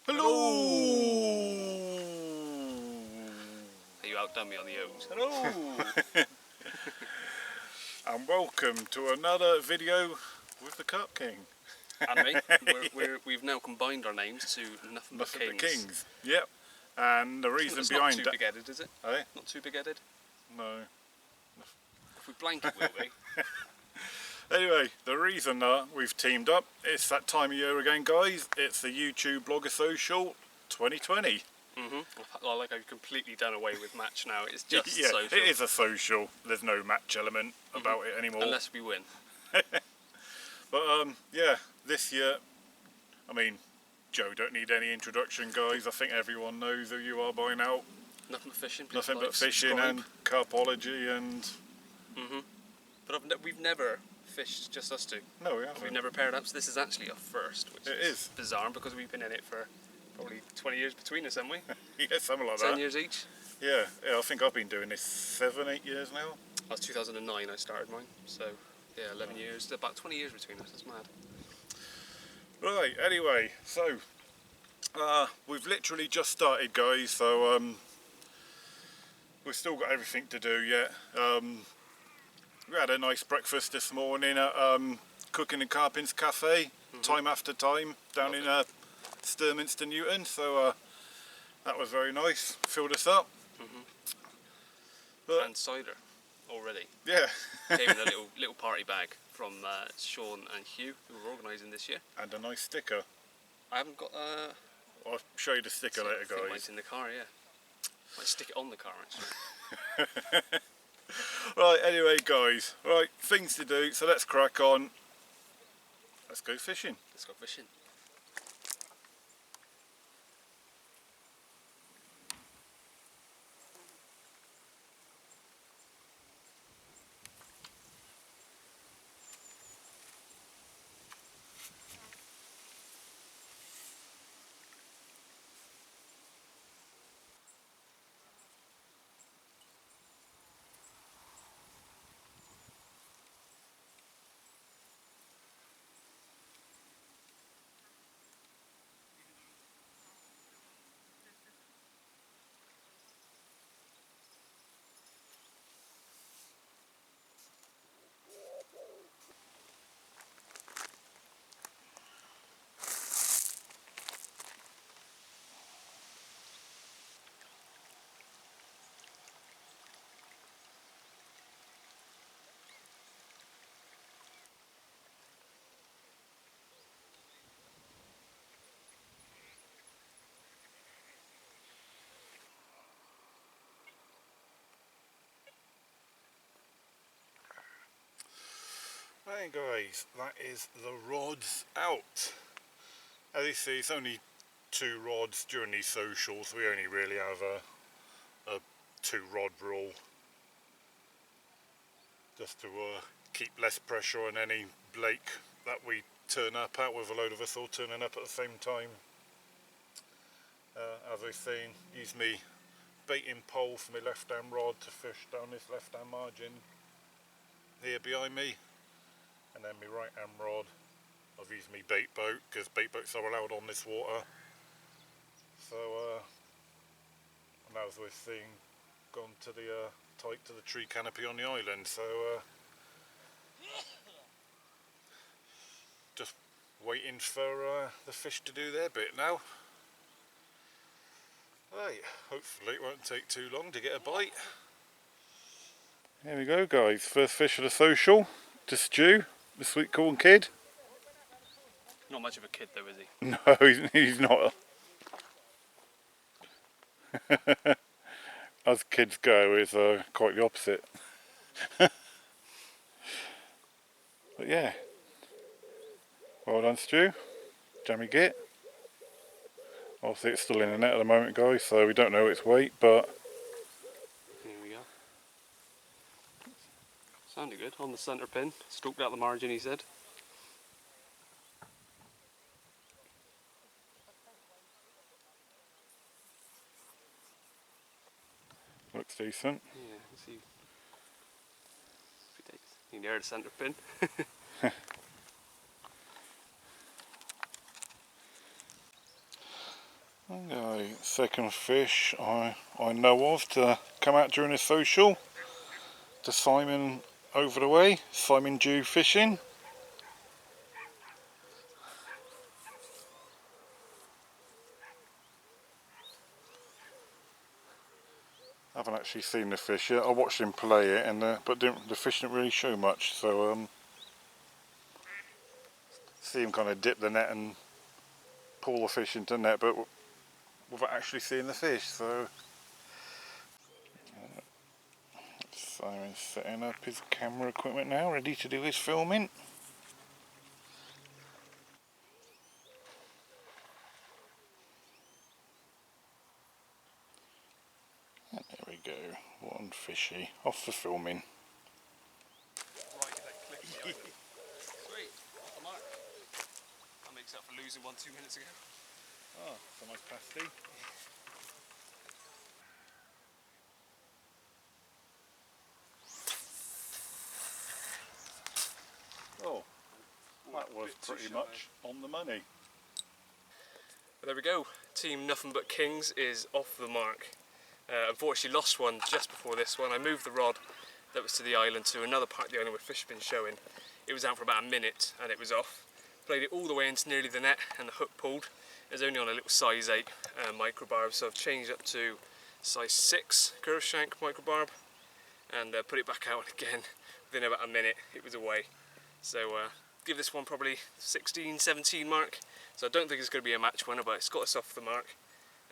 Hello! You outdone me on the O's. Hello! And welcome to another video with the Cup King. And me. We've now combined our names to Nothing But Nothing Kings. but Kings. Yep. And the reason It's behind not too big-headed, is it? Eh? Not too big-headed? No. If we blank it, will we? Anyway, the reason that we've teamed up, it's that time of year again, guys. It's the YouTube Blogger Social 2020. I like how you've completely done away with match now. It's just Yeah, social. it is a social. There's no match element about it anymore. Unless we win. But yeah, this year, I mean, Joe don't need any introduction, guys. I think everyone knows who you are by now. Nothing but fishing. Nothing like, but fishing subscribe. and carpology and... But we've never fished just us two. No, we haven't. We've never paired up, so this is actually our first, which is bizarre because we've been in it for probably 20 years between us, haven't we? Yeah, something like 10 that. years each. Yeah, I think I've been doing this 7, 8 years now. That was 2009 I started mine, so yeah, 11 years, about 20 years between us, it's mad. Right, anyway, so we've literally just started, guys, so we've still got everything to do yet. We had a nice breakfast this morning at Cooking and Carpins Cafe, time after time, down in Sturminster, Newton, so that was very nice, filled us up. But, And cider, already. yeah. Came in a little party bag from Sean and Hugh, who were organising this year. And a nice sticker. I haven't got I'll show you the sticker later, I think guys. mine's in the car, yeah. Might stick it on the car, actually. Right, anyway, guys, right, things to do, so let's crack on. Let's go fishing. Let's go fishing. Right, guys, that is the rods out. As you see, it's only 2 rods during these socials. We only really have a 2 rod rule, just to keep less pressure on any blake that we turn up at, with a load of us all turning up at the same time. As I've seen, use me baiting pole for my left hand rod to fish down this left hand margin here behind me, and then my right hand rod I've used me bait boat, because bait boats are allowed on this water. So and as we've seen, gone to the tight to the tree canopy on the island, so just waiting for the fish to do their bit now. Right, hopefully it won't take too long to get a bite. Here we go, guys, first fish of the social, to Stu, the sweet corn kid. Not much of a kid though, is he? No, he's not. As kids go, is quite the opposite. But yeah, well done, Stu. Jammy git. Obviously it's still in the net at the moment, guys, so we don't know its weight, but Here we go. Sounded good. On the centre pin. Stroked out the margin, he said. looks decent. Yeah, let's see. If he takes. You can hear the centre pin. Okay, second fish I know of to come out during a social. To Simon over the way, Simon Jew Fishing. I haven't actually seen the fish yet. I watched him play it, and but the fish didn't really show much. So see him kind of dip the net and pull the fish into the net, but without actually seeing the fish. So Simon's setting up his camera equipment now, ready to do his filming. And there we go, one fishy off for filming. Sweet, off the mark. That makes up for losing one 2 minutes ago. Oh, it's a nice pasty. Oh, that was pretty much on the money. But there we go. Team Nothing But Kings is off the mark. Unfortunately lost one just before this one. I moved the rod that was to the island to another part of the island where fish have been showing. It was out for about a minute and it was off. Played it all the way into nearly the net and the hook pulled. It was only on a little size 8 microbarb, so I've changed up to size 6 curve shank microbarb and put it back out again. Within about a minute it was away. So give this one probably 16, 17 mark. So I don't think it's going to be a match winner, but it's got us off the mark.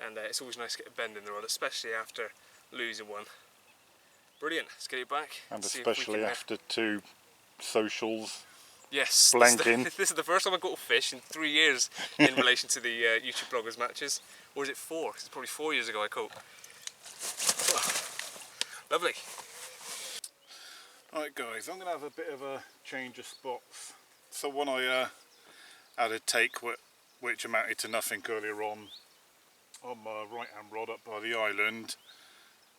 And it's always nice to get a bend in the rod, especially after losing one. Brilliant, let's get it back. And especially after 2 socials. Yes, blanking. This is the first time I've got a fish in 3 years in relation to the YouTube bloggers matches. Or is it 4? It's probably 4 years ago I caught. Lovely. Right guys, I'm going to have a bit of a change of spots. So when I had a take which amounted to nothing earlier on my right hand rod up by the island,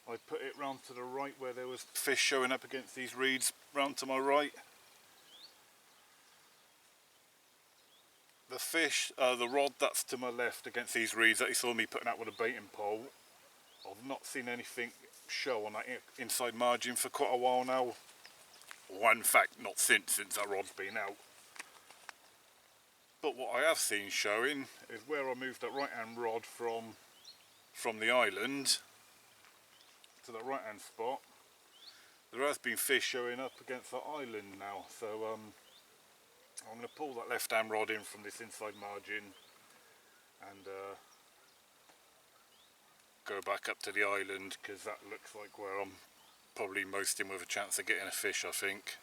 I put it round to the right where there was fish showing up against these reeds round to my right. The fish, the rod that's to my left against these reeds that you saw me putting out with a baiting pole, I've not seen anything show on that inside margin for quite a while now. Well, in fact, not since that rod's been out. But what I have seen showing is where I moved that right hand rod from the island to that right hand spot. There has been fish showing up against that island now, so I'm going to pull that left hand rod in from this inside margin and go back up to the island, because that looks like where I'm probably most in with a chance of getting a fish, I think.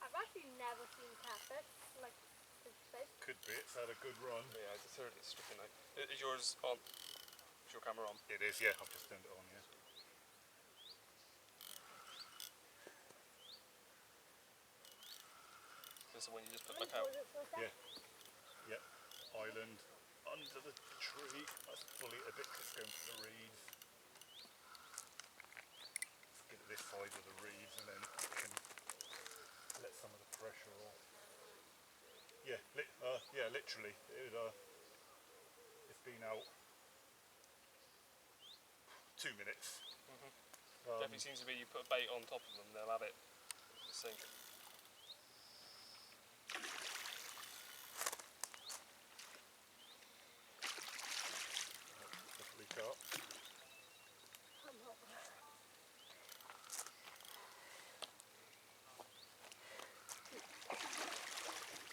I've actually never seen catfish like this big. Could be, it's had a good run. Yeah, I just heard it stripping out. Is yours on? Is your camera on? It is, yeah, I've just turned it on, yeah. This is when you just put back out. Yeah. Yep. Island under the tree. That's fully a bit that's going to the reeds. Let's get to this side of the reeds and then we can let some of the pressure off. Yeah, literally. It's been out 2 minutes. Definitely seems to be you put a bait on top of them, they'll have it. Just sink. Definitely caught.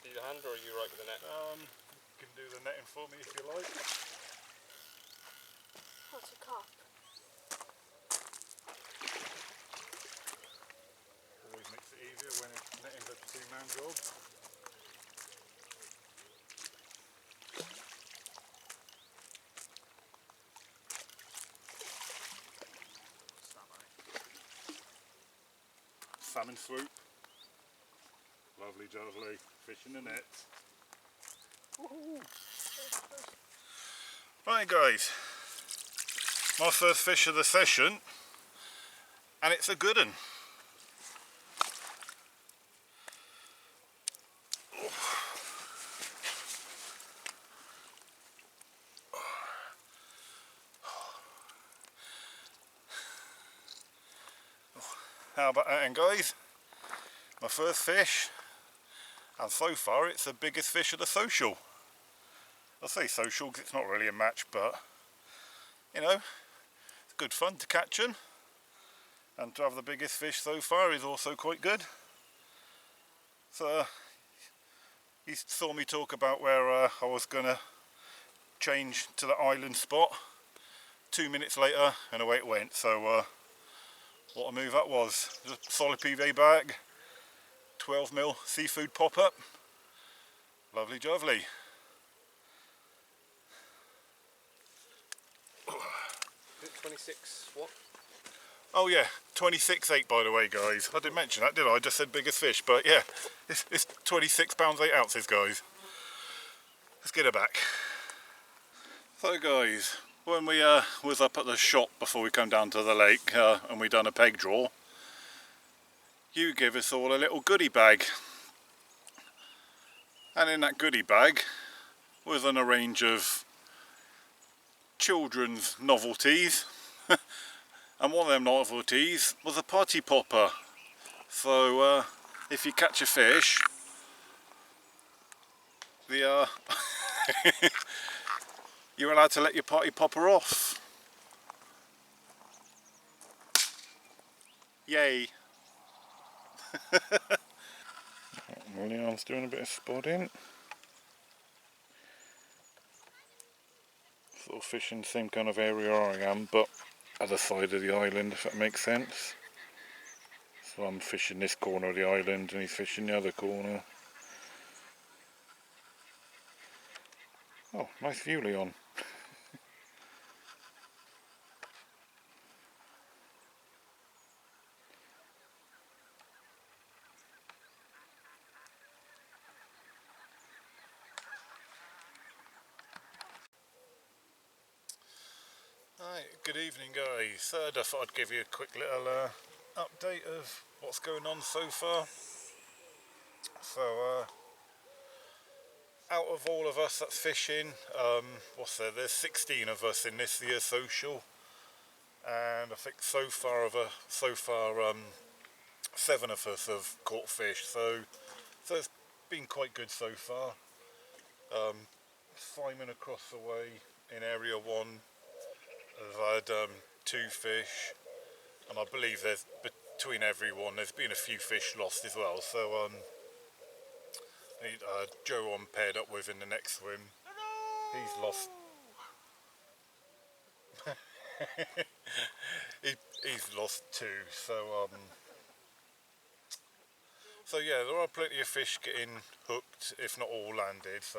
Need a hand or are you right with the net? You can do the netting for me if you like. What's a carp? Always makes it easier when netting's a 2 job. Salmon swoop. Lovely jubbly. Fish in the net. Right guys, my first fish of the session, and it's a good one. How about that, guys? My first fish, and so far it's the biggest fish of the social. I say social because it's not really a match, but you know, it's good fun to catch them, and to have the biggest fish so far is also quite good. So you saw me talk about where I was gonna change to the island spot. 2 minutes later and away it went. So what a move that was. Just a solid PVA bag, 12mm seafood pop-up. Lovely jubbly. 26 what? Oh yeah, 26.8 by the way guys. I didn't mention that, did I? I just said biggest fish, but yeah, it's 26 pounds 8 ounces guys. Let's get her back. So guys, when we was up at the shop before we come down to the lake and we done a peg draw, you give us all a little goodie bag, and in that goodie bag was a range of children's novelties and one of them novelties was a party popper. So if you catch a fish, the you're allowed to let your party popper off. Yay. Leon's doing a bit of spotting. Sort of fishing the same kind of area I am, but other side of the island, if that makes sense. So I'm fishing this corner of the island and he's fishing the other corner. Oh, nice view, Leon. Right, good evening guys. I thought I'd give you a quick little update of what's going on so far. So out of all of us that's fishing, there's 16 of us in this year's social, and I think so far 7 of us have caught fish, so it's been quite good so far. Simon across the way in area 1 has had 2 fish, and I believe there's between everyone there's been a few fish lost as well. So Joe I'm paired up with in the next swim, he's lost. he's lost 2. So yeah, there are plenty of fish getting hooked, if not all landed. So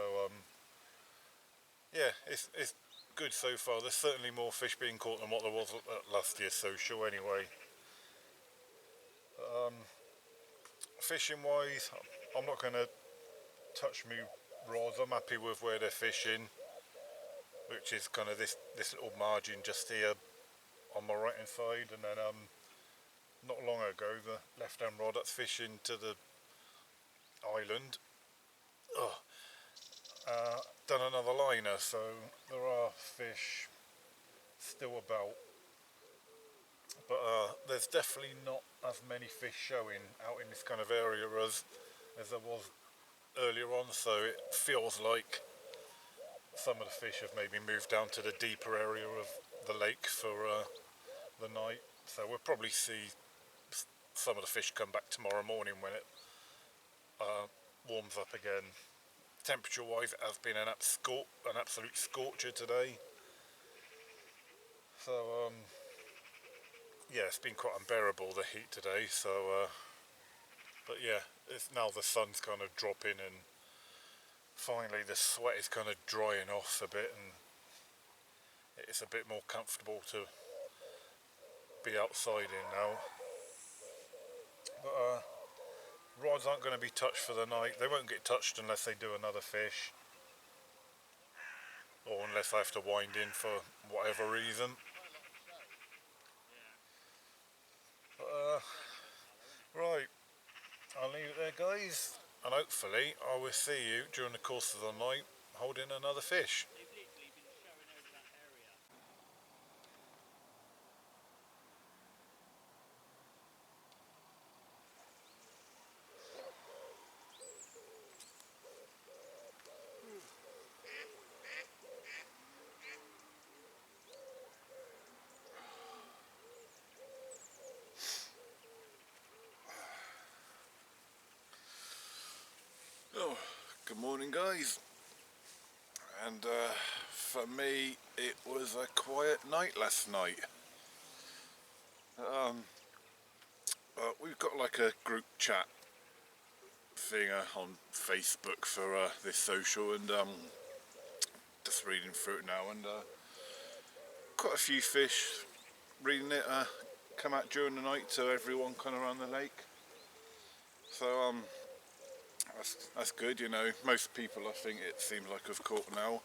yeah, it's good so far. There's certainly more fish being caught than what there was at last year's social anyway. Fishing wise, I'm not going to touch me rods. I'm happy with where they're fishing, which is kind of this little margin just here on my right hand side, and then not long ago the left hand rod that's fishing to the island done another liner, so there are fish still about, but there's definitely not as many fish showing out in this kind of area as there was earlier on. So it feels like some of the fish have maybe moved down to the deeper area of the lake for the night. So we'll probably see some of the fish come back tomorrow morning when it warms up again. Temperature wise it has been an absolute scorcher today. So yeah, it's been quite unbearable, the heat today. So but yeah, now the sun's kind of dropping and finally the sweat is kind of drying off a bit, and it's a bit more comfortable to be outside in now. But rods aren't going to be touched for the night. They won't get touched unless they do another fish, or unless I have to wind in for whatever reason. But, right, I'll leave it there, guys, and hopefully I will see you during the course of the night holding another fish. Oh, good morning, guys. And for me, it was a quiet night last night. We've got like a group chat thing on Facebook for this social, and just reading through it now, and quite a few fish reading it come out during the night to everyone kind of around the lake. So that's good, you know. Most people, I think, it seems like, have caught now.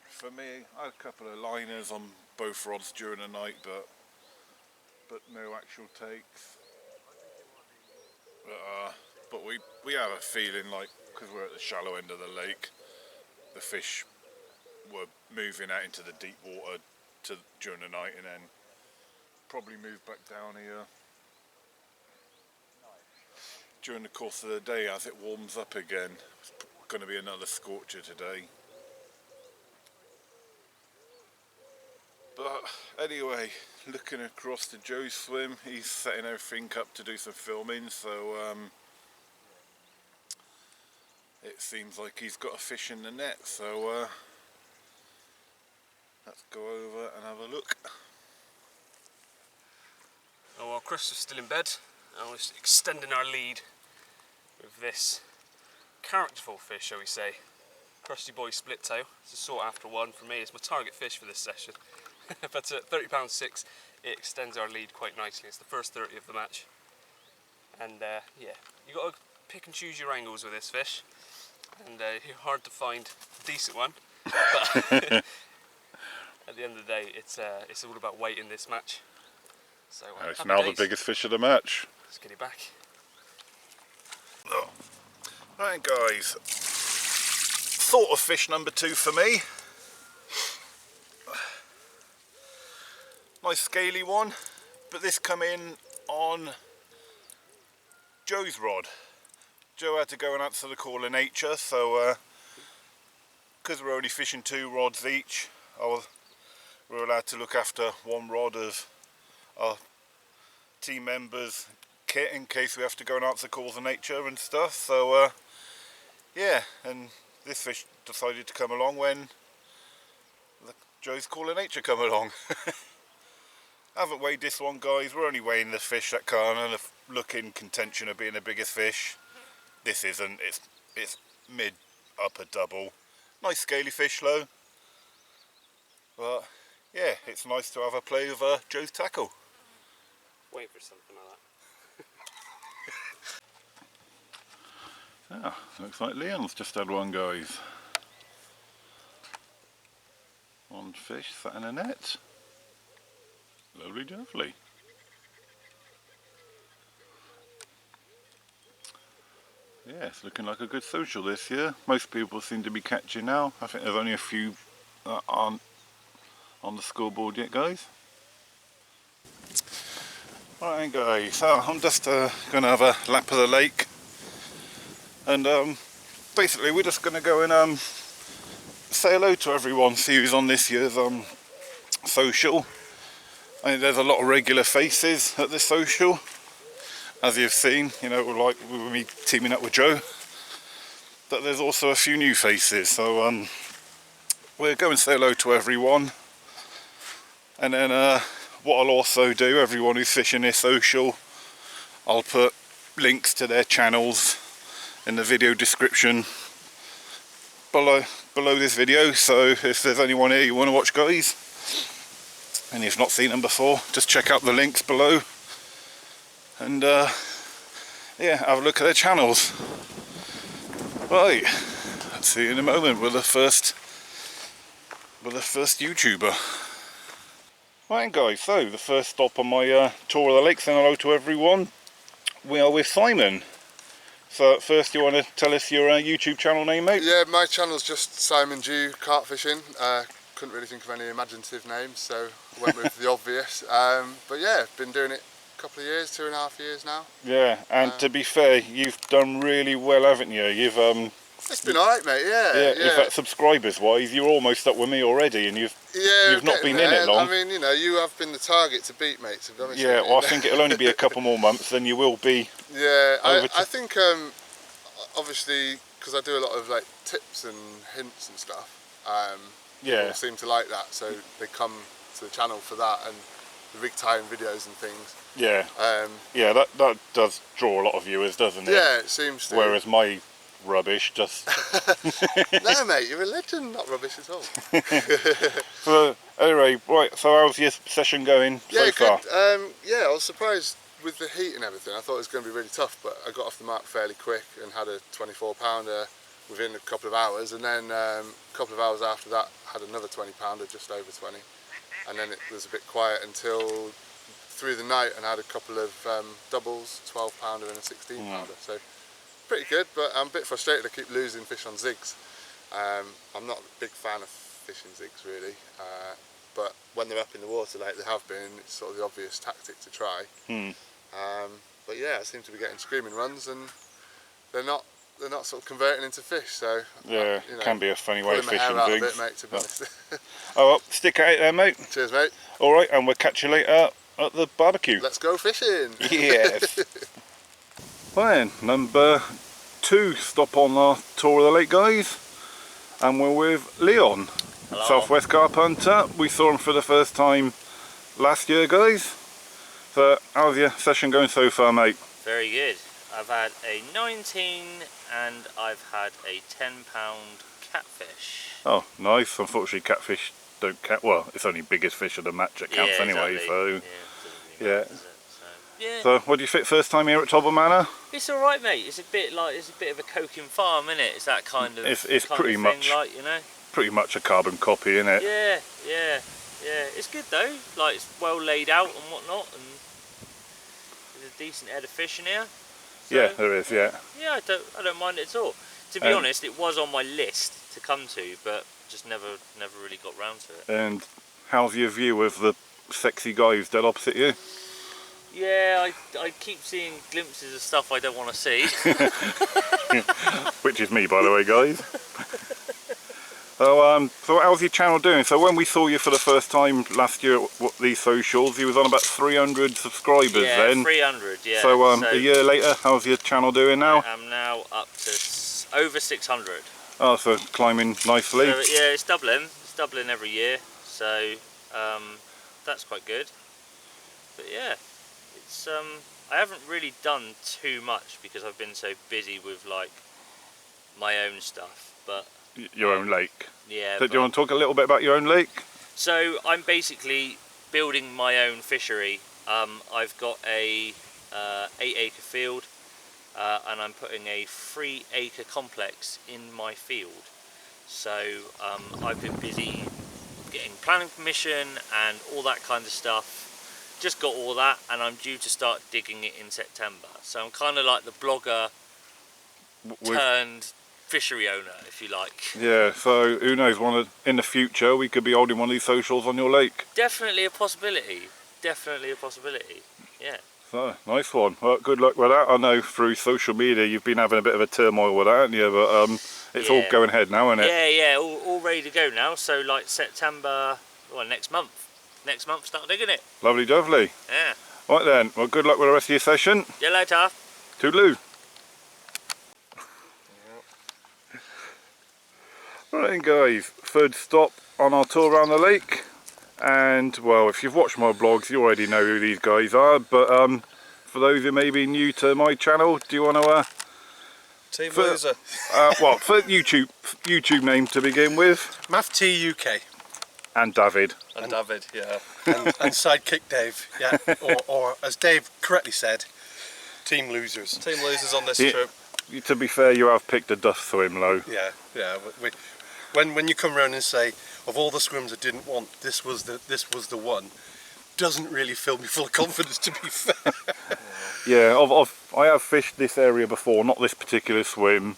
For me, I had a couple of liners on both rods during the night, but no actual takes. But we have a feeling like, because we're at the shallow end of the lake, the fish were moving out into the deep water during the night, and then probably moved back down here during the course of the day as it warms up again. It's going to be another scorcher today. But anyway, looking across to Joe's swim, he's setting everything up to do some filming, so it seems like he's got a fish in the net, so let's go over and have a look. Oh, well, Chris is still in bed, and we're just extending our lead with this characterful fish, shall we say. Crusty boy split tail. It's a sought after one for me. It's my target fish for this session. But at £30.6, it extends our lead quite nicely. It's the first 30 of the match. And yeah, you got to pick and choose your angles with this fish. And hard to find a decent one. But at the end of the day, it's all about weight in this match. So it's now the biggest fish of the match. Let's get it back. Oh. Right, guys, sort of fish number 2 for me. Nice scaly one, but this come in on Joe's rod. Joe had to go and answer the call of nature, so because we're only fishing 2 rods each, we're allowed to look after one rod of our team members' kit in case we have to go and answer calls of nature and stuff. So yeah, and this fish decided to come along when Joe's call of nature come along. I haven't weighed this one, guys. We're only weighing the fish that kind of look in contention of being the biggest fish. This isn't. It's mid upper double. Nice scaly fish though. But yeah, it's nice to have a play with Joe's tackle. Wait for something like that. Ah, looks like Leon's just had one, guys. One fish sat in a net. Lovely jubbly. Yeah, it's looking like a good social this year. Most people seem to be catching now. I think there's only a few that aren't on the scoreboard yet, guys. Right, guys, so I'm just going to have a lap of the lake, and basically we're just going to go and say hello to everyone, see who's on this year's social. I think there's a lot of regular faces at this social, as you've seen, you know, like with me teaming up with Joe, but there's also a few new faces, so we'll go and say hello to everyone, and then what I'll also do, everyone who's fishing this social, I'll put links to their channels in the video description below this video, so if there's anyone here you want to watch, guys, and you've not seen them before, just check out the links below and yeah, have a look at their channels. Right, I'll see you in a moment with the first YouTuber. Right guys, so the first stop on my tour of the lake, saying hello to everyone. We are with Simon. So first, you want to tell us your YouTube channel name, mate? Yeah, my channel's just Simon Dew Carp Fishing. Couldn't really think of any imaginative names, so went with the obvious. But yeah, been doing it a couple of years, 2.5 years now. Yeah, and to be fair, you've done really well, haven't you? You've it's been alright, mate. Yeah. In fact, subscribers-wise, you're almost up with me already, and you've not been in it long. I mean, you know, you have been the target to beat, mate. To be honest. Yeah, well, I think it'll only be a couple more months, then you will be. Yeah, I think obviously because I do a lot of like tips and hints and stuff. People seem to like that, so they come to the channel for that and the rig tying videos and things. Yeah. Yeah, that does draw a lot of viewers, doesn't it? Yeah, it seems to. Whereas my rubbish just. No, mate, you're a legend. Not rubbish at all. So anyway, right. So how's your session going so far? Good. Yeah, I was surprised with the heat and everything. I thought it was going to be really tough, but I got off the mark fairly quick and had a 24-pounder within a couple of hours, and then a couple of hours after that had another 20-pounder, just over 20, and then it was a bit quiet until through the night, and I had a couple of doubles, 12-pounder and a 16-pounder. So pretty good, but I'm a bit frustrated. I keep losing fish on zigs. I'm not a big fan of fishing zigs really, but when they're up in the water like they have been, it's sort of the obvious tactic to try. But yeah, I seem to be getting screaming runs, and they're not sort of converting into fish. So yeah, you know, can be a funny way of fishing zigs. A bit, mate, to be honest. Oh, well, stick at it there, mate. Cheers, mate. All right, and we'll catch you later at the barbecue. Let's go fishing. Yes. Well then, number 2 stop on our tour of the lake, guys, and we're with Leon. Hello. Southwest Carp Hunter. We saw him for the first time last year, guys. So how's your session going so far, mate? Very good. I've had a 19 and I've had a 10-pound catfish. Oh, nice. Unfortunately, catfish don't count. Well, it's only biggest fish of the match that counts anyway. Exactly. So yeah. Yeah. Yeah. So what do you think first time here at Todber Manor? It's all right, mate. It's a bit of a coking farm, isn't it? It's that kind of. It's kind pretty of much thing, like, you know. Pretty much a carbon copy, isn't it? Yeah. It's good though. Like, it's well laid out and whatnot, and there's a decent head of fish in here. So, Yeah, there is. Yeah. Yeah, I don't mind it at all. To be honest, it was on my list to come to, but just never really got round to it. And how's your view of the sexy guy who's dead opposite you? Yeah, I keep seeing glimpses of stuff I don't want to see. Which is me, by the way, guys. So how's your channel doing? So when we saw you for the first time last year at these socials, you was on about 300 subscribers then. Yeah, 300, yeah. So, a year later, how's your channel doing now? I'm now up to over 600. Oh, so climbing nicely. So, yeah, it's doubling. It's doubling every year. So that's quite good. But yeah, it's I haven't really done too much because I've been so busy with like my own stuff. But your own lake. Yeah. So do you want to talk a little bit about your own lake? So I'm basically building my own fishery. I've got a 8-acre field, and I'm putting a 3-acre complex in my field. So I've been busy getting planning permission and all that kind of stuff. Just got all that, and I'm due to start digging it in September. So I'm kind of like the blogger turned fishery owner, if you like. Yeah, so who knows, in the future we could be holding one of these socials on your lake. Definitely a possibility. Definitely a possibility. Yeah. So, nice one. Well, good luck with that. I know through social media you've been having a bit of a turmoil with that, haven't you? But it's all going ahead now, isn't it? Yeah, all ready to go now. So like September, well, next month. Next month, start digging it. Lovely dovely. Yeah. Right then, well, good luck with the rest of your session. See you later. Toodaloo. Right then, guys, third stop on our tour around the lake. And well, if you've watched my vlogs, you already know who these guys are, but for those who may be new to my channel, do you want to Team For- Loser. well, for YouTube name to begin with, Math T UK and David. And David, yeah. and Sidekick Dave, yeah, or as Dave correctly said, Team Losers. Team Losers on this Yeah. trip. To be fair, you have picked a duff swim, though. Yeah, yeah. When you come around and say of all the swims I didn't want, this was the one, doesn't really fill me full of confidence, to be fair. Yeah, I have fished this area before, not this particular swim,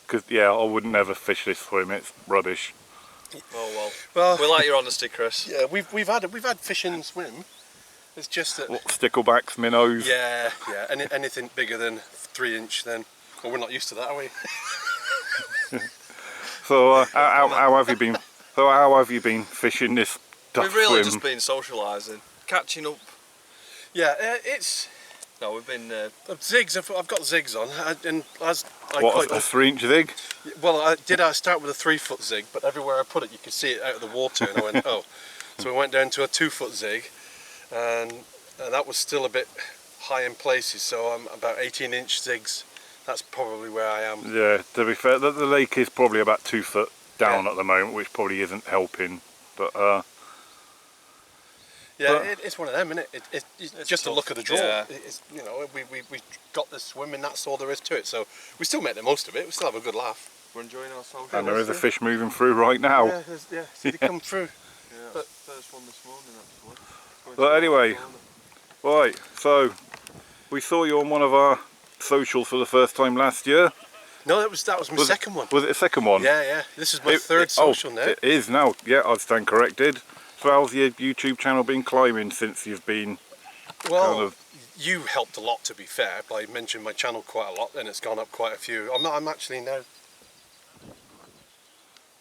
because yeah, I would never fish this swim. It's rubbish. Oh Well, we like your honesty, Chris. yeah, we've had fish and swim. It's just that. What, sticklebacks, minnows? Yeah, yeah. Anything bigger than 3 inch, then. Well, we're not used to that, are we? So how have you been? So how have you been fishing this duff We've really swim? just been socialising, catching up. Yeah, it's. No, we've been. Zigs, I've got zigs on, and as I What, quite a 3-inch zig? well, I start with a 3-foot zig, but everywhere I put it, you could see it out of the water, and I went, oh. So we went down to a 2-foot zig, and that was still a bit high in places, so I'm about 18-inch zigs. That's probably where I am. Yeah, to be fair, the lake is probably about 2 foot down Yeah. at the moment, which probably isn't helping. But Yeah, But- it's one of them, isn't it? It's just a tough, look at the draw. yeah. It's, you know, we got this swim, and that's all there is to it. So we still make the most of it. We still have a good laugh. We're enjoying ourselves. and there is a fish moving through right now. Yeah, see they come through. Yeah, But- first one this morning actually. But anyway, right, so we saw you on one of our socials for the first time last year. No, that was my second one. Was it a second one? Yeah, yeah. This is my third oh, social now. It is now. Yeah, I stand corrected. So how's your YouTube channel been climbing since you've been Well, kind of... you helped a lot, to be fair, by mentioning my channel quite a lot, and it's gone up quite a few. I'm actually now.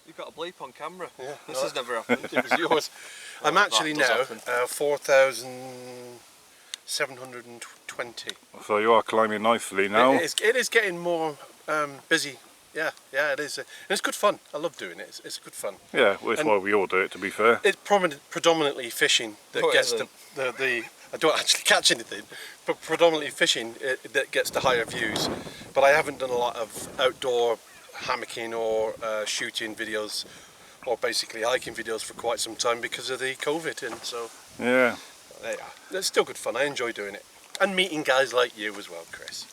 You've got a bleep on camera. Yeah, This no, has never happened. It was yours. I'm Well, actually that does now happen. 4,720. So you are climbing nicely now. It is getting more busy. Yeah, it is. And it's good fun. I love doing it. It's good fun. Yeah, well, it's And- why we all do it, to be fair. It's predominantly fishing that No, it gets isn't. the. I don't actually catch anything, but predominantly fishing that gets the higher views. But I haven't done a lot of outdoor hammocking or shooting videos, or basically hiking videos for quite some time because of the COVID. And so, Yeah. yeah, it's still good fun. I enjoy doing it, and meeting guys like you as well, Chris.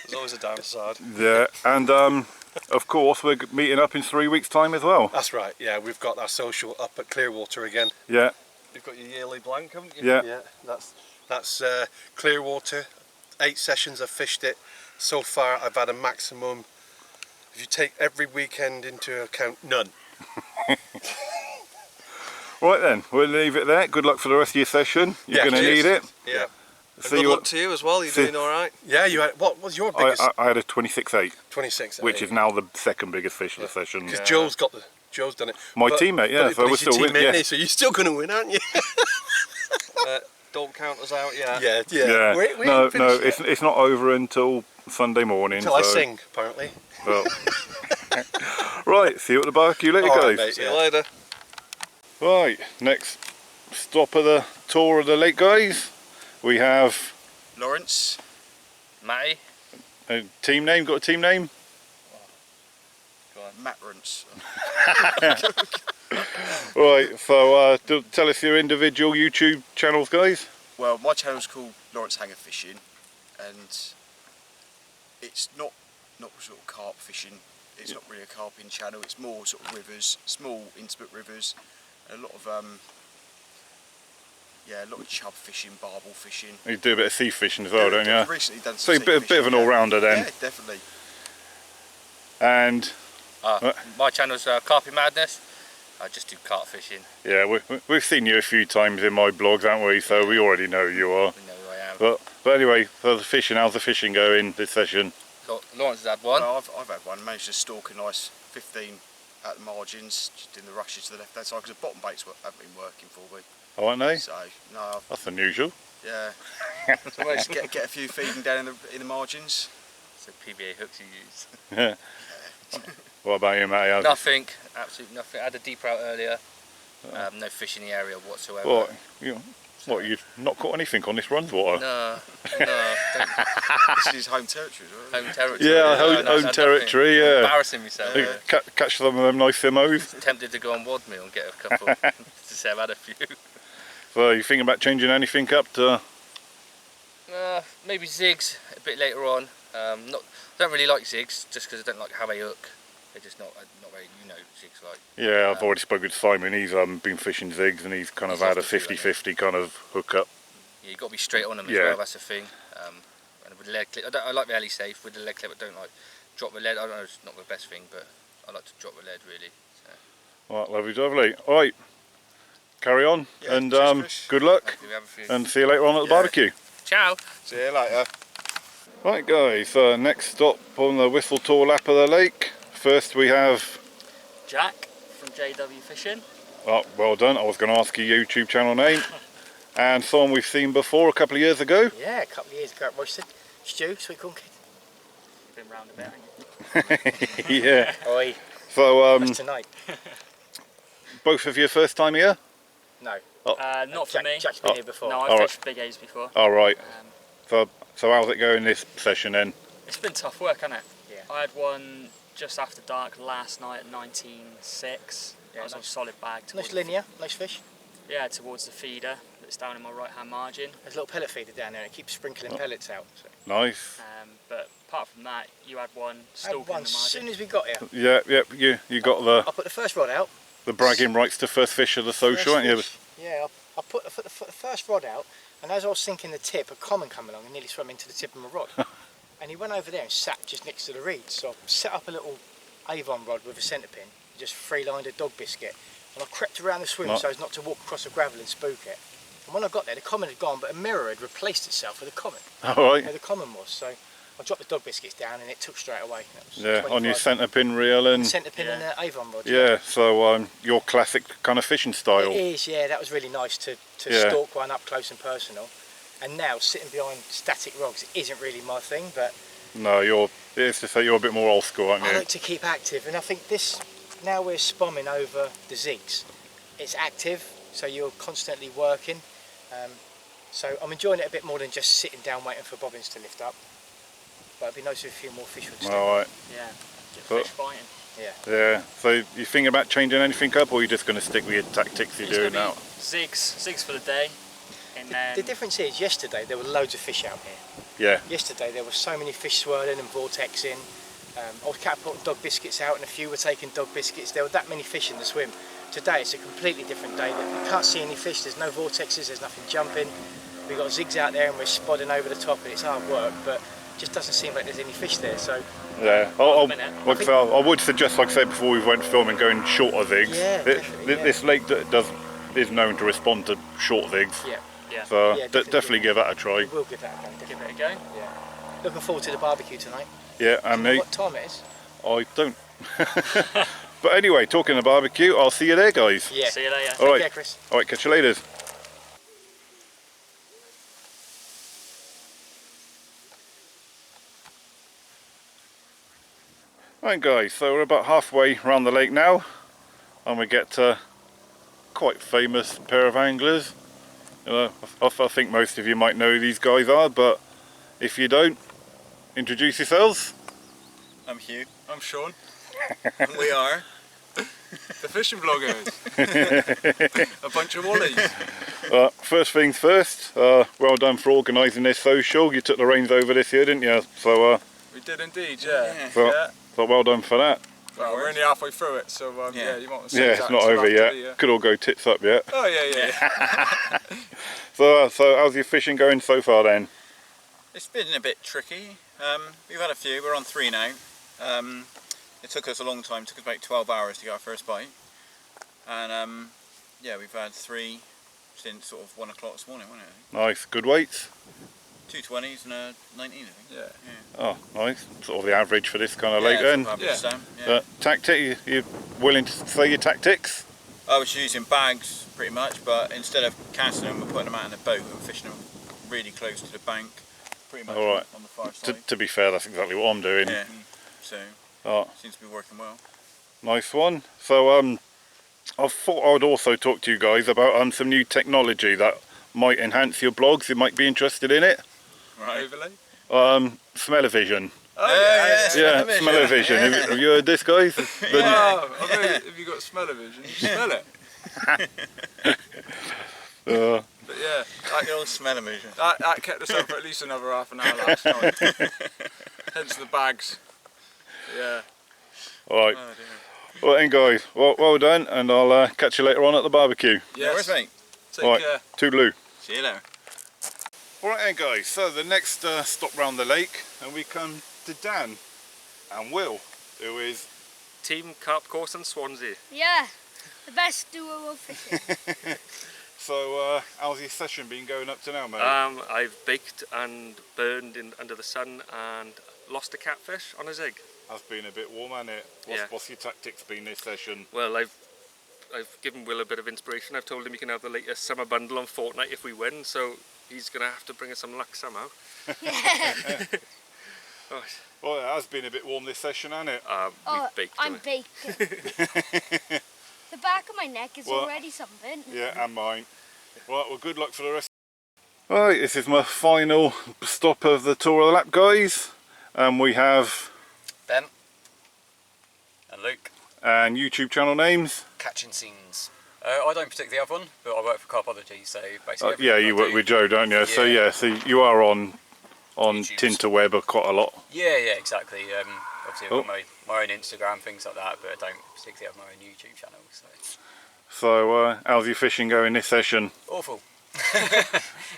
There's always a downside. Yeah, and of course we're meeting up in 3 weeks' time as well. That's right. Yeah, we've got our social up at Clearwater again. Yeah, You've got your yearly blank, haven't you? yeah. Yeah, that's Clearwater. 8 sessions I've fished it. So far I've had a maximum, if you take every weekend into account, none. Right then, we'll leave it there. Good luck for the rest of your session. You're Yeah, going to cheers. need it. Yeah. And See good you. luck to you as well. You're see- doing all right. Yeah, you had, what was your biggest? I had a 26.8, 26. which is now the second biggest fish of the session. Because Yeah. Joe's done it. My teammate, yeah, so we're he's your still winning. teammate, Yeah. isn't he? So you're still going to win, aren't you? Don't count us out yet. Yeah. Yeah. We No, ain't finished it's yet. it's not over until Sunday morning. Until I so- sing, apparently. Well. Right, see you at the barbecue later, All right, guys. mate, See yeah. you later. Right, next stop of the tour of the lake, guys. We have Lawrence, Matty, a team name. Got a team name? Matt Runce. Right, so tell us your individual YouTube channels, guys. Well, my channel's called Lawrence Hanger Fishing, and it's not sort of carp fishing. It's not really a carping channel. It's more sort of rivers, small intimate rivers, and a lot of chub fishing, barbel fishing. You do a bit of sea fishing as well, don't I've you? recently done So some you're a bit of an all-rounder then. Yeah, definitely. And My channel's Carpy Madness. I just do carp fishing. yeah, we've seen you a few times in my blogs, haven't we? So we already know who you are. You know who I am. But anyway, so the fishing, how's the fishing going this session? Lawrence has had one. Well, I've had one. Managed to stalk a nice 15 at the margins, just in the rushes to the left-hand side, because the bottom baits haven't been working for me. Oh, aren't they? So no, That's unusual. yeah. So I managed to get a few feeding down in the margins. So PBA hooks you use. Yeah. What about you, Matty? What, you've not caught anything on this run, water? No. This is home territory, right? Home territory. Yeah, no, home territory, yeah. Embarrassing myself. You catch some of them nice simmos. Tempted to go on Wadmill and get a couple to say I've had a few. So you thinking about changing anything up to... Maybe zigs a bit later on. Don't really like zigs just because I don't like how they hook. They're just not very, zigs like. Yeah, I've already spoken to Simon. He's been fishing zigs and he's kind of had a 50-50 kind of hook up. Yeah, you've got to be straight on them as Yeah. well. That's the thing. And with the lead clip, I like the alley safe. With the lead clip, I don't like drop the lead. I don't know, it's not the best thing, but I like to drop the lead really. So. Right, lovely. All right, carry on, Yeah, and cheers, Chris. good luck, Hopefully we have a few. and see you later on at the barbecue. Ciao. See you later. Right guys, next stop on the whistle tour lap of the lake. First we have... Jack from JW Fishing. Oh, well done. I was going to ask your YouTube channel name. And someone we've seen before a couple of years ago. Yeah, a couple of years ago at Royston. Stu, sweet corn kid. Been round a bit, haven't you? Yeah. Oi, So, that's tonight. both of you first time here? No. Not for me. Jack's been here before. No, I've Alright. fished big A's before. All right. Um, So how's it going this session then? it's been tough work, hasn't it? Yeah. I had one just after dark last night at 19.6. Yeah, I was on a nice. solid bag. Nice linear, nice fish. Yeah, towards the feeder that's down in my right hand margin. There's a little pellet feeder down there and it keeps sprinkling pellets out. So. Nice. But apart from that, you had one I stalking had one the as margin. soon as we got here. Yeah. You got I put the first rod out. the bragging rights to first fish of the social, First haven't you? fish. Yeah, I put the first rod out, and as I was sinking the tip, a common came along and nearly swam into the tip of my rod. And he went over there and sat just next to the reeds. So I set up a little Avon rod with a centre pin, just free-lined a dog biscuit. And I crept around the swim so as not to walk across the gravel and spook it. And when I got there, the common had gone, but a mirror had replaced itself with a common. All right. Where the common was. So I dropped the dog biscuits down and it took straight away. That was Yeah, on your 25 centre pin reel and... centre pin and the Avon rod. Yeah, so your classic kind of fishing style. It is, yeah, that was really nice to Yeah. stalk one up close and personal. And now sitting behind static rods isn't really my thing, but No, it's to say you're a bit more old school, aren't I you? like to keep active. And I think this, now we're spomming over the zigs, it's active, so you're constantly working. So I'm enjoying it a bit more than just sitting down waiting for bobbins to lift up. But it'd be nice if a few more fish would stick. All right. Yeah, get But- fish fighting. Yeah. So you thinking about changing anything up, or you just going to stick with your tactics you're It's doing gonna now? be zigs for the day. And then The difference is, yesterday there were loads of fish out here. Yeah. Yesterday there were so many fish swirling and vortexing. I was catapulting dog biscuits out and a few were taking dog biscuits. There were that many fish in the swim. Today it's a completely different day. You can't see any fish, there's no vortexes, there's nothing jumping. We've got zigs out there and we're spodding over the top and it's hard work, but it just doesn't seem like there's any fish there. So Yeah. minute. I would suggest, like I said before we went filming, going shorter zigs. Yeah, definitely, yeah. This lake is known to respond to short zigs. yeah, So Yeah, definitely give that a try. we'll give that a go. give Definitely. it a go. Yeah. Looking forward to the barbecue tonight. Yeah, and Do you know me. what time it is? I don't. But anyway, talking of barbecue, I'll see you there, guys. Yeah. See you later. All Take right. care, Chris. All right, catch you later. Right guys, so we're about halfway around the lake now and we get quite famous pair of anglers. I think most of you might know who these guys are, but if you don't, introduce yourselves. I'm Hugh. I'm Sean. And we are The fishing vloggers. A bunch of wallies. First things first, well done for organising this social. You took the reins over this year, didn't you? So, We did indeed, yeah. so well done for that. Well, we're only halfway through it, so Yeah. you might say Yeah, it's not over yet. Could all go tits up yet. Oh yeah. So how's your fishing going so far then? It's been a bit tricky. We've had a few. We're on 3 now. It took us a long time. It took us about 12 hours to get our first bite. And yeah, we've had 3 since sort of 1 o'clock this morning, wasn't it? Nice, good weights. 2 20s and a 19, I think. Yeah. Oh, nice. Sort of the average for this kind of lake then. Yeah. Tactic, you willing to say your tactics? I was using bags pretty much, but instead of casting them, we're putting them out in a boat and fishing them really close to the bank, pretty much All right. on the far side. To be fair, that's exactly what I'm doing. Yeah, so Oh, seems to be working well. nice one. So I thought I would also talk to you guys about some new technology that might enhance your blogs. You might be interested in it. Right. Overlay? Smell-o-vision. Oh, Yeah, smell-o-vision. Have you heard this, guys? Wow, I mean, if you've got smell-o-vision, you smell it. But yeah, Like the old smell-o-vision. that kept us up for at least another half an hour last night. Hence the bags. Yeah. Alright. Oh dear. Well then guys, well done, and I'll catch you later on at the barbecue. Yes. Mate. Take Alright, care. toodaloo. See you later. Alright then guys, so the next stop round the lake, and we come to Dan and Will, who is... Team Carp Course and Swansea. Yeah, the best duo of fishing. So how's your session been going up to now, mate? I've baked and burned under the sun and lost a catfish on a zig. Has been a bit warm, hasn't it? What's your tactics been this session? Well, I've given Will a bit of inspiration. I've told him he can have the latest summer bundle on Fortnite if we win, so he's going to have to bring us some luck somehow. Yeah. Well, it has been a bit warm this session, hasn't it? Oh, We've baked. I'm baking. The back of my neck is already sunburnt. Yeah, and mine. Right, well, good luck for the rest. Right, this is my final stop of the Tour of the Lap, guys. And we have... Ben. And Luke. And YouTube channel names. Catching Scenes. I don't particularly have one, but I work for Carpology, so basically... yeah, you work with Joe, don't you? Yeah. So you are on YouTube's. Tinterweb quite a lot. Yeah, exactly. Obviously I've got my own Instagram, things like that, but I don't particularly have my own YouTube channel. So how's your fishing going this session? Awful.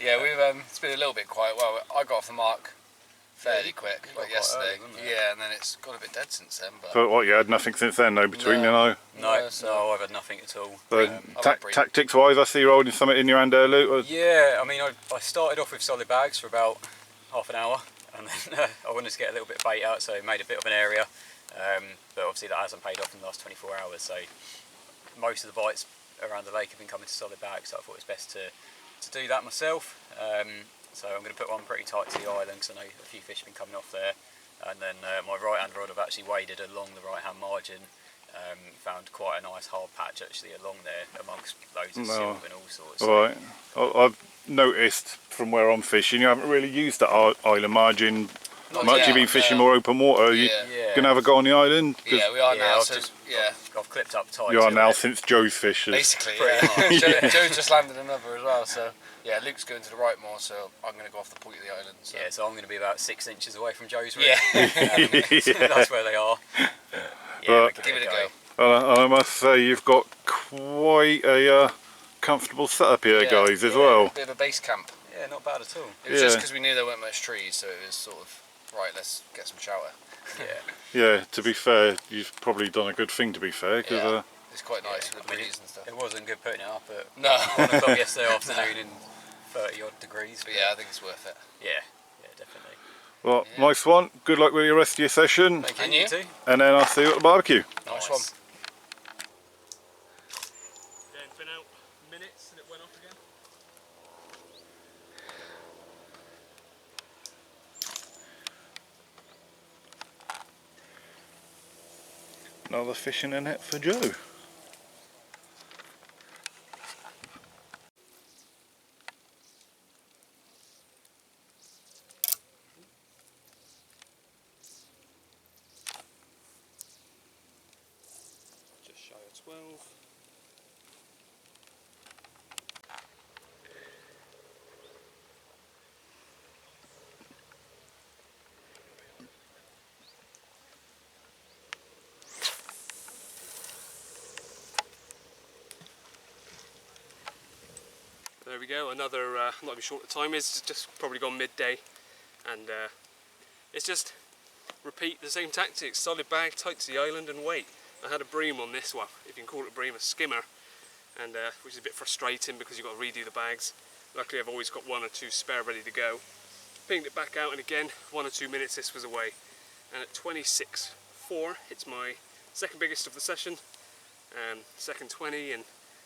Yeah, it's been a little bit quiet. Well, I got off the mark fairly quick, like yesterday. Yeah, and then it's got a bit dead since then. But So what, you had nothing since then, no, between, you know? No, I've had nothing at all. So tactics wise, I see you're holding something in your hand there, Luke. Yeah, I mean, I started off with solid bags for about half an hour, and then I wanted to get a little bit of bait out, so I made a bit of an area. But obviously that hasn't paid off in the last 24 hours, so most of the bites around the lake have been coming to solid bags, so I thought it was best to do that myself. So I'm going to put one pretty tight to the island because I know a few fish have been coming off there. And then my right hand rod I've actually waded along the right hand margin, found quite a nice hard patch actually along there amongst loads of silk and all sorts. Right, I've noticed from where I'm fishing you haven't really used that island margin much. You've been fishing more open water. You gonna have a go on the island? Yeah, we are now. I've clipped up tight. You are now since Joe's fishes. Basically, yeah. Joe's just landed another as well, so yeah, Luke's going to the right more, so I'm going to go off the point of the island. So. Yeah, so I'm going to be about 6 inches away from Joe's. Really. Yeah, that's where they are. Give it a go. And I must say you've got quite a comfortable setup here, guys, as well. A bit of a base camp. Yeah, not bad at all. It was just because we knew there weren't much trees, so it was sort of right. Let's get some shelter. Yeah. To be fair, you've probably done a good thing. To be fair, because it's quite nice with the breeze and stuff. It wasn't good putting it up at 1 o'clock yesterday afternoon in 30 odd degrees. But yeah, I think it's worth it. Yeah, definitely. Well, nice one. Good luck with the rest of your session. Thank you. Too. And then I'll see you at the barbecue. Nice one. It's been out minutes and it went off again. Another fishing a net for Joe. Just shy of 12. There we go, another, not even sure what the time is, it's just probably gone midday, and it's just repeat the same tactics, solid bag, tight to the island and wait. I had a bream on this one, if you can call it a bream, a skimmer, and which is a bit frustrating because you've got to redo the bags. Luckily I've always got 1 or 2 spare ready to go. Pinged it back out and again, 1 or 2 minutes this was away. And at 26.4 it's my second biggest of the session, second 20, and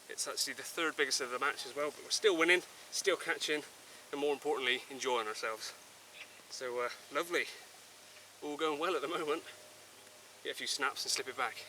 it's actually the third biggest of the match as well, but we're still winning, still catching, and more importantly, enjoying ourselves. So lovely, all going well at the moment. Get a few snaps and slip it back.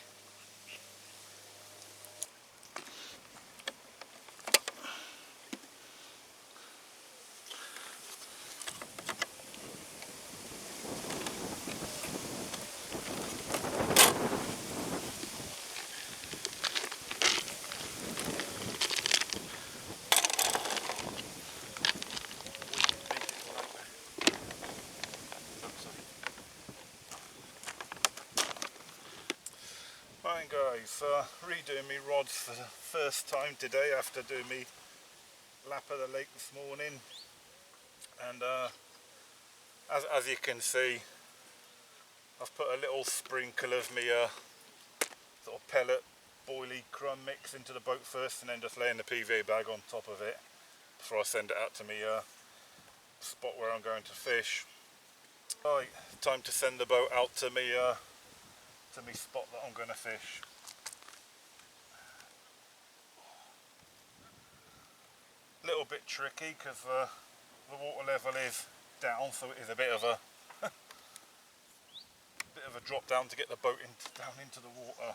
Right guys, redoing me rods for the first time today after doing me lap of the lake this morning, and as you can see, I've put a little sprinkle of me sort of pellet boilie crumb mix into the boat first, and then just laying the PVA bag on top of it before I send it out to me spot where I'm going to fish. Right, time to send the boat out to me spot that I'm going to fish. Little bit tricky because the water level is down, so it is a bit of a drop down to get the boat down into the water.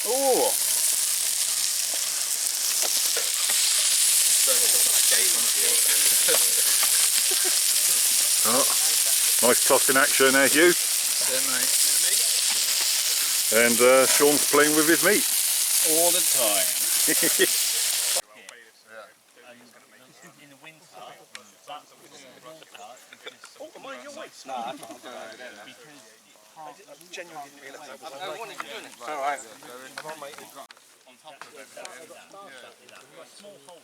Oh! Oh, nice tossing action there, Hugh. And Sean's playing with his meat. All the time. In the winter, Oh, am I in your waist? No, I'm genuinely didn't realise that. I wanted to do it. Alright. I'm on my... on top of it. Small hole.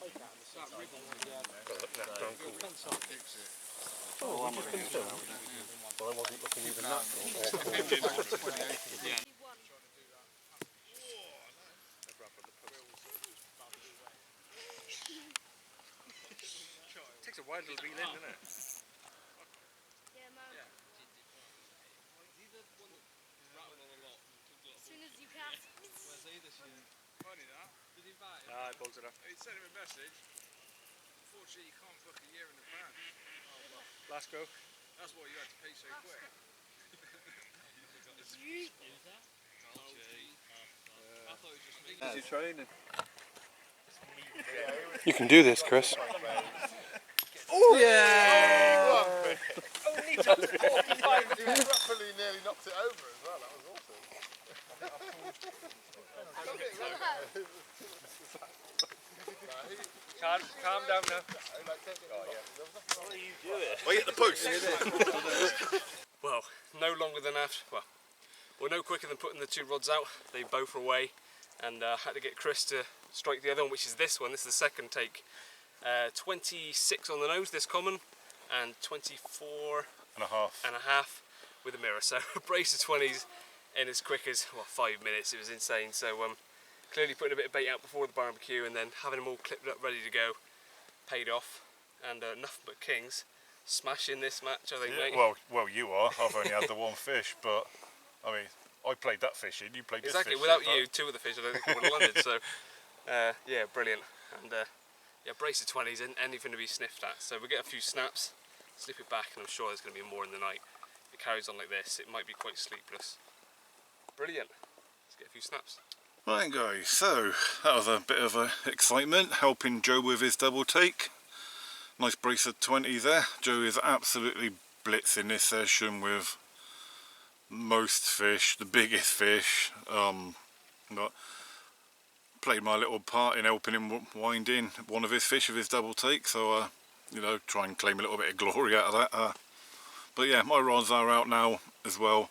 Oh, I just finished it. Well, I wasn't looking even natural. Takes a while to reel in, doesn't it? Yeah, man. As soon as you cast. Ah, I bolted it up. He sent him a message. Unfortunately, you can't book a year in advance. Last go. That's why you had to pay so quick. I thought it was just me. Is he training? You can do this, Chris. Oh! Yeah! Only just 45 minutes. Properly nearly knocked it over as well. That was awesome. Calm down now. What are you doing? Wait at the post. Well, no longer than after. Well, no quicker than putting the two rods out. They both were away, and had to get Chris to strike the other one, which is this one. This is the second take. 26 on the nose, this common, and 24 and a half with a mirror. So a brace of 20s in as quick as 5 minutes. It was insane. So clearly putting a bit of bait out before the barbecue and then having them all clipped up ready to go paid off. And nothing but kings smashing this match, I think, yeah, mate. well, you are. I've only had the one fish, but I mean, I played that fish in. You played this fish. Exactly. Without you, two of the fish I don't think I would have landed. So yeah, brilliant. And yeah, brace of 20s and anything to be sniffed at. So we get a few snaps, slip it back, and I'm sure there's going to be more in the night. If it carries on like this, it might be quite sleepless. Brilliant. Let's get a few snaps. Right guys, so that was a bit of excitement, helping Joe with his double take. Nice brace of 20 there. Joe is absolutely blitzing this session with most fish, the biggest fish. But played my little part in helping him wind in one of his fish with his double take, so you know, try and claim a little bit of glory out of that. But yeah, my rods are out now as well.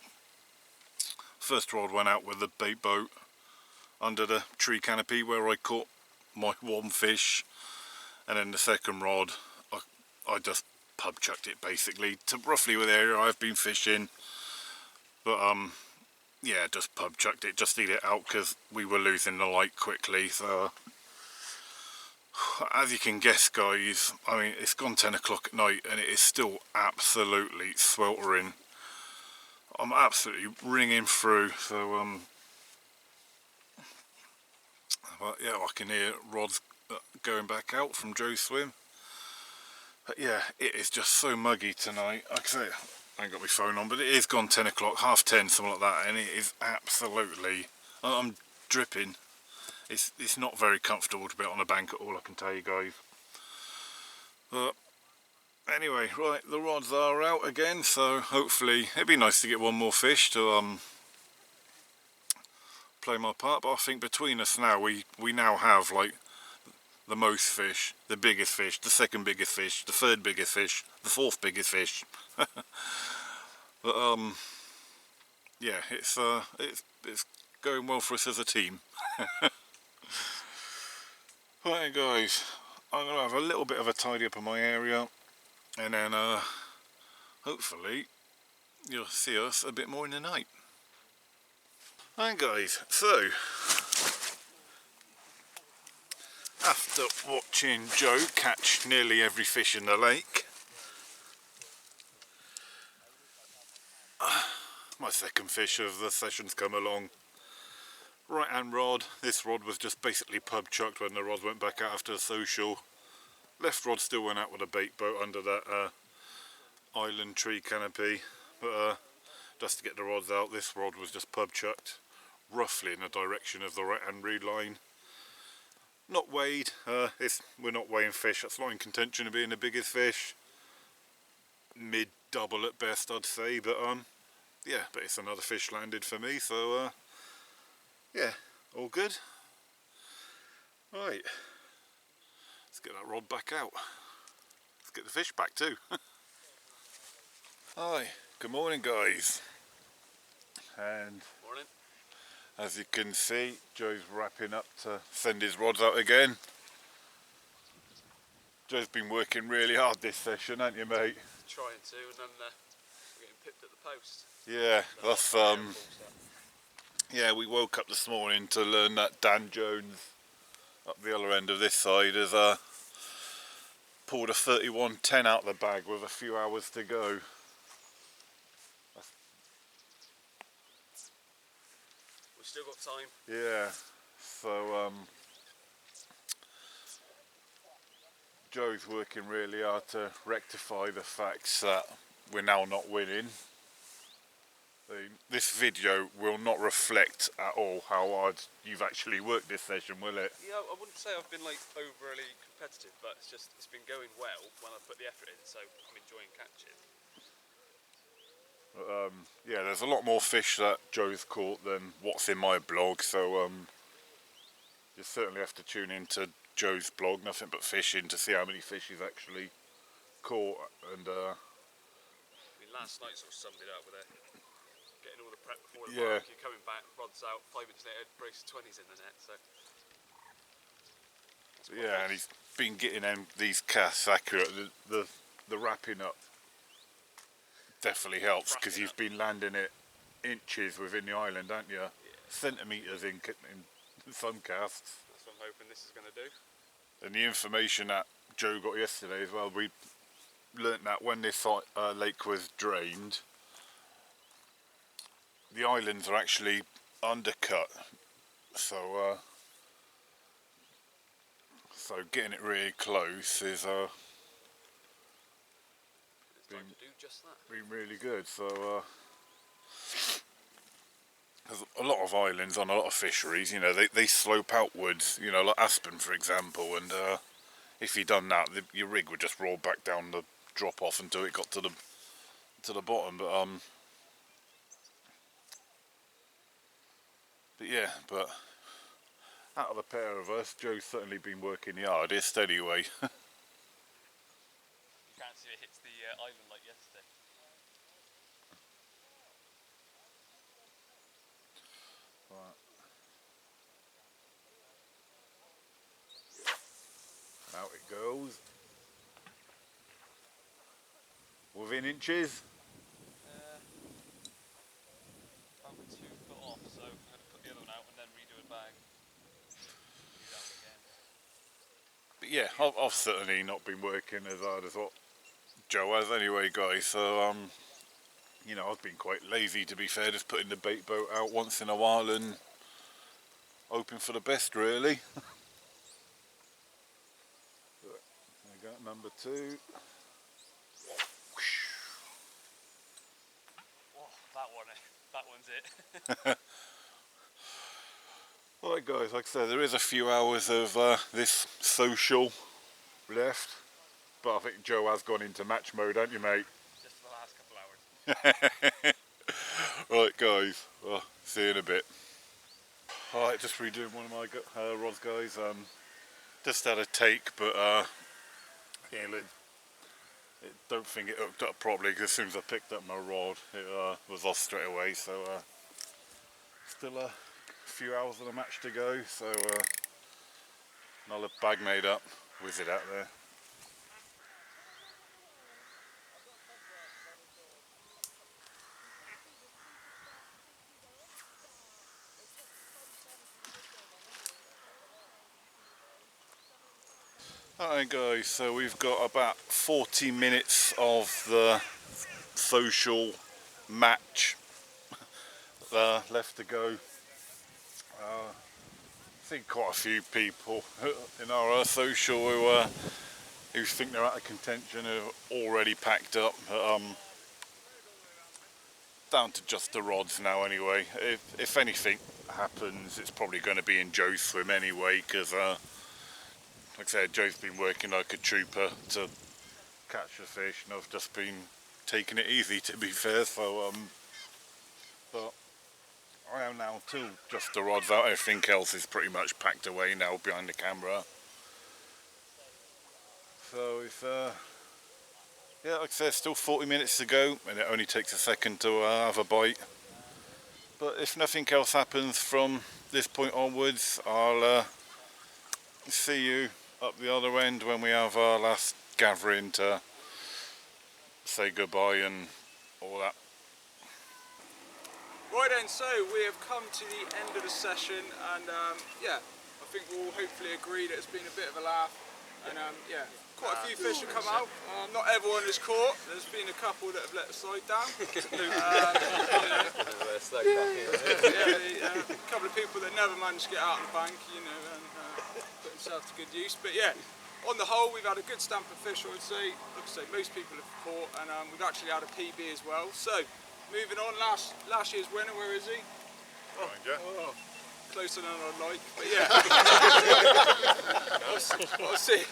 First rod went out with the bait boat under the tree canopy where I caught my one fish, and then the second rod I just pub chucked it basically to roughly with the area I've been fishing. But yeah, just pub chucked it, just to eat it out because we were losing the light quickly. So as you can guess guys, I mean, it's gone 10 o'clock at night and it is still absolutely sweltering. I'm absolutely ringing through, so but yeah, I can hear rods going back out from Joe's swim. But yeah, it is just so muggy tonight. Like I say, I ain't got my phone on, but it is gone 10 o'clock, half 10, something like that, and it is absolutely, I'm dripping. It's not very comfortable to be on a bank at all, I can tell you guys. But Anyway, right, the rods are out again, so hopefully it'd be nice to get one more fish to play my part. But I think between us now, we now have like the most fish, the biggest fish, the second biggest fish, the third biggest fish, the fourth biggest fish. But yeah, it's going well for us as a team. Right guys, I'm gonna have a little bit of a tidy up of my area, and then hopefully you'll see us a bit more in the night. Right guys, so after watching Joe catch nearly every fish in the lake, my second fish of the session's come along. Right hand rod, this rod was just basically pub chucked when the rod went back out after the social. Left rod still went out with a bait boat under that island tree canopy, but just to get the rods out, this rod was just pub chucked roughly in the direction of the right hand reed line. Not weighed, we're not weighing fish, that's not in contention of being the biggest fish. Mid double at best I'd say, but yeah, but it's another fish landed for me, so yeah, all good. Right, let's get that rod back out. Let's get the fish back too. Hi, good morning guys. And Morning. as you can see, Joe's wrapping up to send his rods out again. Joe's been working really hard this session, haven't you mate? Trying to, and then we're getting pipped at the post. Yeah, that's yeah, we woke up this morning to learn that Dan Jones up the other end of this side has pulled a 31-10 out of the bag with a few hours to go. We've still got time. Yeah, so Joe's working really hard to rectify the facts that we're now not winning. This video will not reflect at all how hard you've actually worked this session, will it? Yeah, I wouldn't say I've been like overly competitive, but it's been going well when I put the effort in, so I'm enjoying catching. Yeah, there's a lot more fish that Joe's caught than what's in my blog, so you certainly have to tune into Joe's blog, Nothing But Fishing, to see how many fish he's actually caught. And I mean, last night sort of summed it up with getting all the prep before the yeah, mark, you're coming back, rod's out, 5 minutes later, brace of 20s in the net, so. Yeah, and he's been getting these casts accurate. The wrapping up definitely helps, because you've been landing it inches within the island, haven't you? Yeah. Centimetres in some casts. That's what I'm hoping this is going to do. And the information that Joe got yesterday as well, we learnt that when this lake was drained, the islands are actually undercut, so getting it really close is been really good. So there's a lot of islands on a lot of fisheries, you know, they slope outwards, you know, like Aspen for example, and if you'd done that, your rig would just roll back down the drop off until it got to the bottom. But yeah, but out of the pair of us, Joe's certainly been working the hardest anyway. You can't see it hits the island like yesterday. Right. Out it goes. Within inches. I'm 2 foot off, so I'm going to put the other one out and then redo it back. But yeah, I've certainly not been working as hard as what Joe has anyway, guys. So you know, I've been quite lazy, to be fair, just putting the bait boat out once in a while and hoping for the best, really. I got number 2. Oh, that one's it. Alright guys, like I said, there is a few hours of this social left. but I think Joe has gone into match mode, haven't you, mate? Just for the last couple hours. Right, guys. Well, see you in a bit. Alright, just redoing one of my rods, guys. Just had a take, but yeah, look, don't think it hooked up properly, because as soon as I picked up my rod, it was off straight away. So still a few hours of the match to go. So another bag made up. Whiz it out there. Alright guys, so we've got about 40 minutes of the social match left to go. I think quite a few people in our social who think they're out of contention are already packed up. Down to just the rods now anyway. If anything happens, it's probably going to be in Joe's swim anyway, because like I said, Joe's been working like a trooper to catch the fish, and I've just been taking it easy, to be fair. So, but I am now till just the rods out. Everything else is pretty much packed away now behind the camera. So it's yeah, like I said, still 40 minutes to go, and it only takes a second to have a bite. But if nothing else happens from this point onwards, I'll see you up the other end when we have our last gathering to say goodbye and all that. Right then, so we have come to the end of the session, and yeah, I think we'll hopefully agree that it's been a bit of a laugh, and yeah, quite a few fish have come out. Not everyone has caught. There's been a couple that have let the side down. A couple of people that never managed to get out of the bank, you know, and put themselves to good use. But yeah, on the whole, we've had a good stamp of fish, I would say. Like I say, most people have caught, and we've actually had a PB as well. So, moving on, last year's winner, where is he? Oh, closer than I'd like, but yeah. I'll see.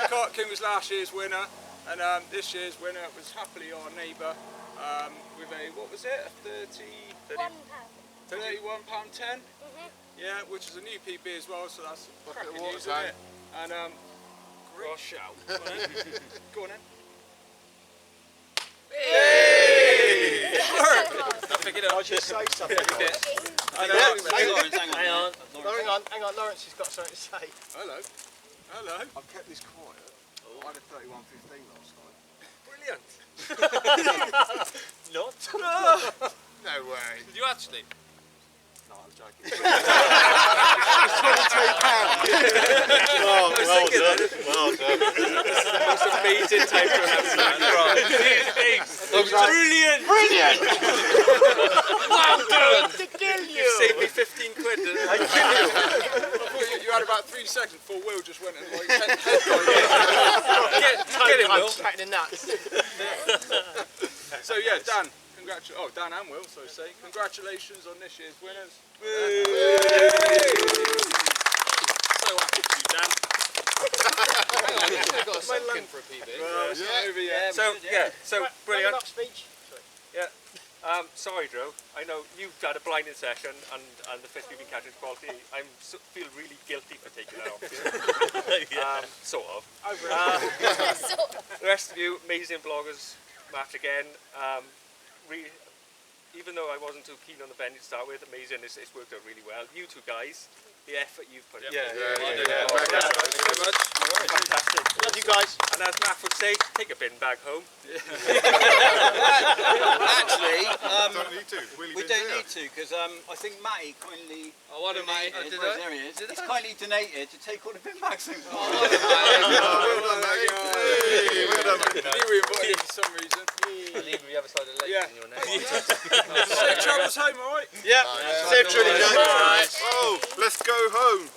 Cart King was last year's winner, and this year's winner was happily our neighbour with a, what was it, a £31.10? Yeah, which is a new PB as well, so that's cracking news, isn't it? And great shout. Go on then. Go on then. Hey! Pick it up. I'll just say something. Hang on, Lawrence has got something to say. Hello. Hello. I've kept this quiet. I had a 31.15 last night. Brilliant. Not? No way. Did you actually? No, I'm joking. £22. Well done. Well done. That's amazing time to have Brilliant! Brilliant! Well done! To kill you! You saved me 15 quid. I thought you had about 3 seconds before Will just went and like head Get him, Will. I'm cracking the nuts. So yeah, Dan. Dan and Will, so say. Congratulations on this year's winners. So happy to you, Dan. I've got a second for a PB. So brilliant. Speech. Yeah. Sorry, Drew. I know you've had a blinding session, and the fish you've been catching is quality. I feel really guilty for taking that off you. Sort of. The rest of you, amazing vloggers, match again. Even though I wasn't too keen on the bending to start with, amazing. It's worked out really well. You two guys, the effort you've put in. Thank you very much. Fantastic. Love you guys. And as Matt would say, take a bin bag home. Actually, Don't need to. we don't need to, because I think Matty kindly donated, there he is, he's kindly donated to take all the bin bags home. Well done, mate. I knew we invited him for some reason. And even the other side of the lake in your name. Safe travels home, alright? Yeah. Safe journey, guys. Oh, let's go home.